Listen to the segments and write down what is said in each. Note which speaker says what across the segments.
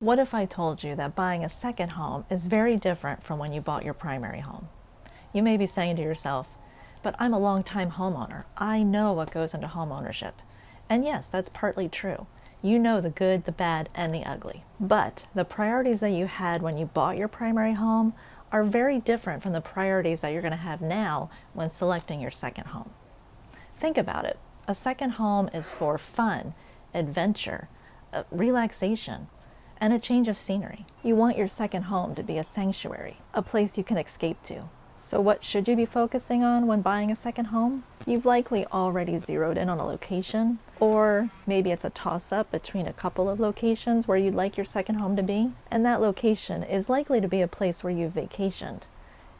Speaker 1: What if I told you that buying a second home is very different from when you bought your primary home? You may be saying to yourself, but I'm a long-time homeowner. I know what goes into home ownership. And yes, that's partly true. You know the good, the bad, and the ugly. But the priorities that you had when you bought your primary home are very different from the priorities that you're going to have now when selecting your second home. Think about it. A second home is for fun, adventure, relaxation, and a change of scenery. You want your second home to be a sanctuary, a place you can escape to. So what should you be focusing on when buying a second home? You've likely already zeroed in on a location, or maybe it's a toss-up between a couple of locations where you'd like your second home to be, and that location is likely to be a place where you've vacationed.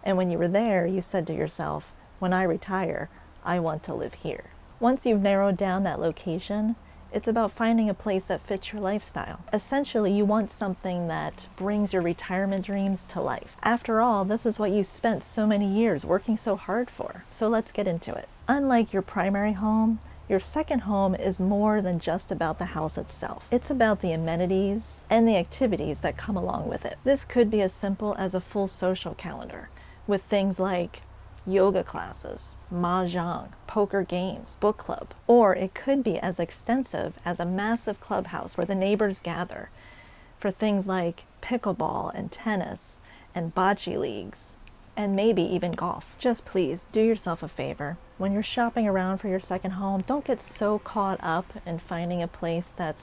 Speaker 1: And when you were there, you said to yourself, when I retire, I want to live here. Once you've narrowed down that location, it's about finding a place that fits your lifestyle. Essentially, you want something that brings your retirement dreams to life. After all, this is what you spent so many years working so hard for. So let's get into it. Unlike your primary home, your second home is more than just about the house itself. It's about the amenities and the activities that come along with it. This could be as simple as a full social calendar with things like yoga classes, mahjong, poker games, book club, or it could be as extensive as a massive clubhouse where the neighbors gather for things like pickleball and tennis and bocce leagues, and maybe even golf. Just please do yourself a favor. When you're shopping around for your second home, don't get so caught up in finding a place that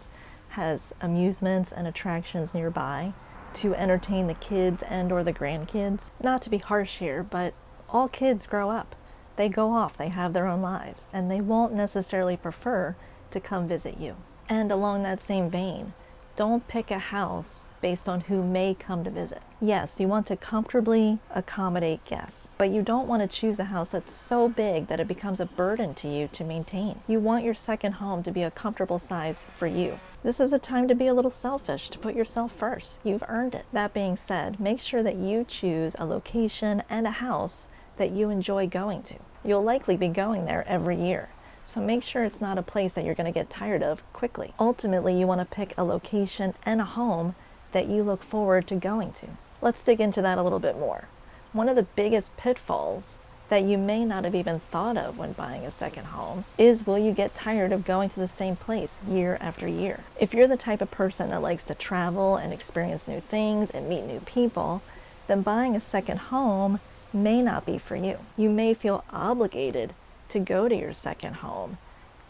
Speaker 1: has amusements and attractions nearby to entertain the kids and or the grandkids. Not to be harsh here, but all kids grow up. They go off, they have their own lives, and they won't necessarily prefer to come visit you. And along that same vein, don't pick a house based on who may come to visit. Yes, you want to comfortably accommodate guests, but you don't want to choose a house that's so big that it becomes a burden to you to maintain. You want your second home to be a comfortable size for you. This is a time to be a little selfish, to put yourself first. You've earned it. That being said, make sure that you choose a location and a house that you enjoy going to. You'll likely be going there every year, so make sure it's not a place that you're going to get tired of quickly. Ultimately, you want to pick a location and a home that you look forward to going to. Let's dig into that a little bit more. One of the biggest pitfalls that you may not have even thought of when buying a second home is, will you get tired of going to the same place year after year? If you're the type of person that likes to travel and experience new things and meet new people, then buying a second home may not be for you. You may feel obligated to go to your second home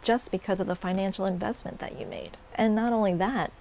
Speaker 1: just because of the financial investment that you made. And not only that,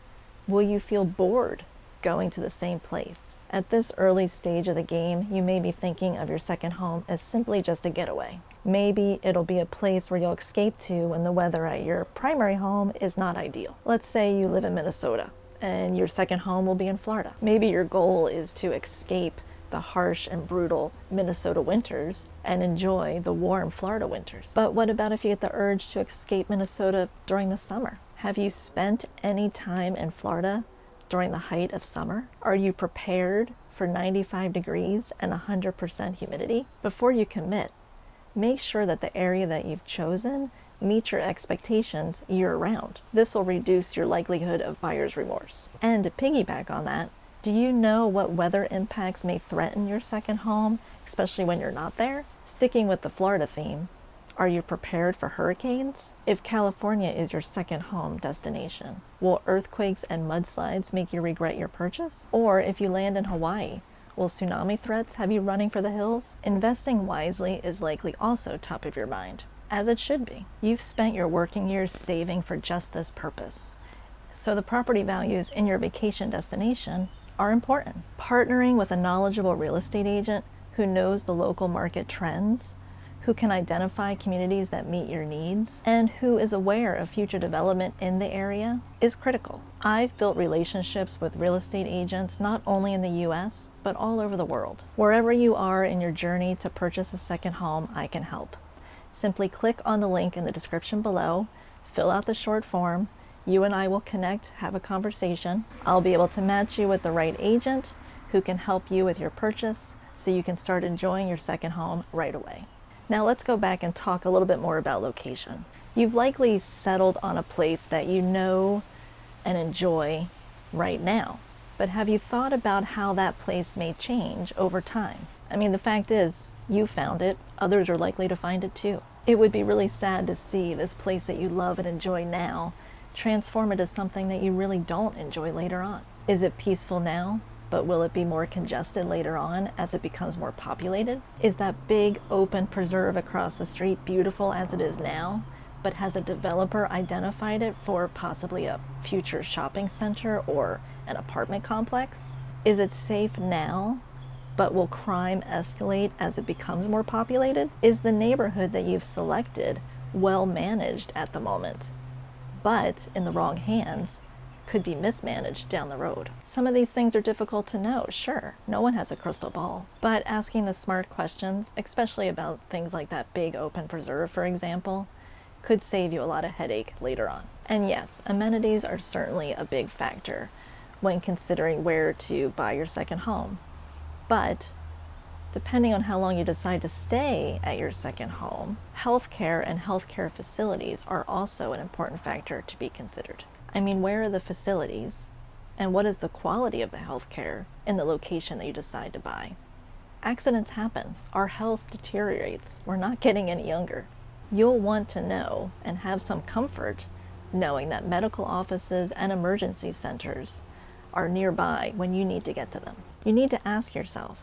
Speaker 1: will you feel bored going to the same place? At this early stage of the game, you may be thinking of your second home as simply just a getaway. Maybe it'll be a place where you'll escape to when the weather at your primary home is not ideal. Let's say you live in Minnesota and your second home will be in Florida. Maybe your goal is to escape the harsh and brutal Minnesota winters and enjoy the warm Florida winters. But what about if you get the urge to escape Minnesota during the summer? Have you spent any time in Florida during the height of summer? Are you prepared for 95 degrees and 100% humidity? Before you commit, make sure that the area that you've chosen meets your expectations year-round. This will reduce your likelihood of buyer's remorse. And to piggyback on that, do you know what weather impacts may threaten your second home, especially when you're not there? Sticking with the Florida theme, are you prepared for hurricanes? If California is your second home destination, will earthquakes and mudslides make you regret your purchase? Or if you land in Hawaii, will tsunami threats have you running for the hills? Investing wisely is likely also top of your mind, as it should be. You've spent your working years saving for just this purpose. So the property values in your vacation destination are important. Partnering with a knowledgeable real estate agent who knows the local market trends, who can identify communities that meet your needs, and who is aware of future development in the area is critical. I've built relationships with real estate agents not only in the US, but all over the world. Wherever you are in your journey to purchase a second home, I can help. Simply click on the link in the description below, fill out the short form. You and I will connect, have a conversation. I'll be able to match you with the right agent who can help you with your purchase so you can start enjoying your second home right away. Now let's go back and talk a little bit more about location. You've likely settled on a place that you know and enjoy right now. But have you thought about how that place may change over time? I mean, the fact is, you found it, others are likely to find it too. It would be really sad to see this place that you love and enjoy now transform into something that you really don't enjoy later on. Is it peaceful now, but will it be more congested later on as it becomes more populated? Is that big open preserve across the street beautiful as it is now, but has a developer identified it for possibly a future shopping center or an apartment complex? Is it safe now, but will crime escalate as it becomes more populated? Is the neighborhood that you've selected well managed at the moment, but in the wrong hands, could be mismanaged down the road? Some of these things are difficult to know, sure. No one has a crystal ball. But asking the smart questions, especially about things like that big open preserve, for example, could save you a lot of headache later on. And yes, amenities are certainly a big factor when considering where to buy your second home. But depending on how long you decide to stay at your second home, healthcare and healthcare facilities are also an important factor to be considered. I mean, where are the facilities, and what is the quality of the healthcare in the location that you decide to buy? Accidents happen. Our health deteriorates. We're not getting any younger. You'll want to know and have some comfort knowing that medical offices and emergency centers are nearby when you need to get to them. You need to ask yourself,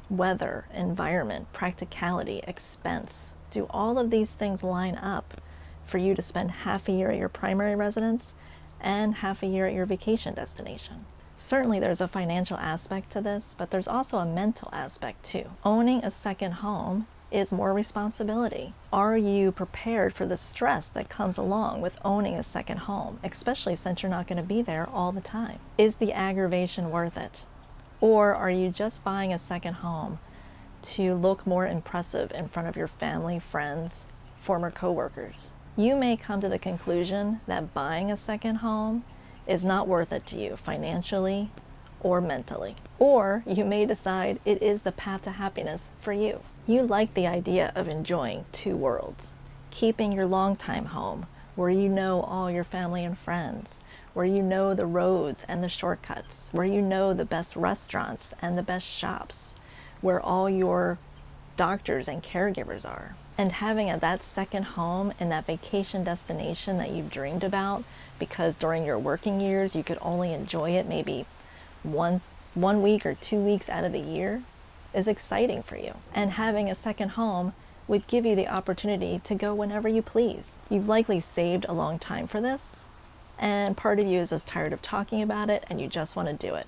Speaker 1: weather, environment, practicality, expense, do all of these things line up for you to spend half a year at your primary residence and half a year at your vacation destination? Certainly there's a financial aspect to this, but there's also a mental aspect too. Owning a second home is more responsibility. Are you prepared for the stress that comes along with owning a second home, especially since you're not going to be there all the time? Is the aggravation worth it? Or are you just buying a second home to look more impressive in front of your family, friends, former coworkers? You may come to the conclusion that buying a second home is not worth it to you financially or mentally. Or you may decide it is the path to happiness for you. You like the idea of enjoying two worlds. Keeping your longtime home where you know all your family and friends, where you know the roads and the shortcuts, where you know the best restaurants and the best shops, where all your doctors and caregivers are. And having that second home in that vacation destination that you've dreamed about because during your working years you could only enjoy it maybe one week or 2 weeks out of the year is exciting for you. And having a second home would give you the opportunity to go whenever you please. You've likely saved a long time for this, and part of you is just tired of talking about it and you just want to do it.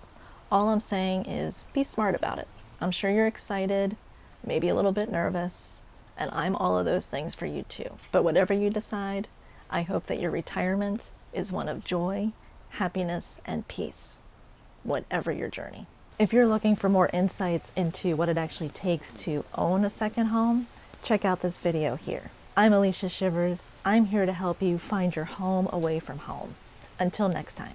Speaker 1: All I'm saying is be smart about it. I'm sure you're excited, maybe a little bit nervous, and I'm all of those things for you too. But whatever you decide, I hope that your retirement is one of joy, happiness, and peace, whatever your journey. If you're looking for more insights into what it actually takes to own a second home, check out this video here. I'm Alysia Shivers. I'm here to help you find your home away from home. Until next time.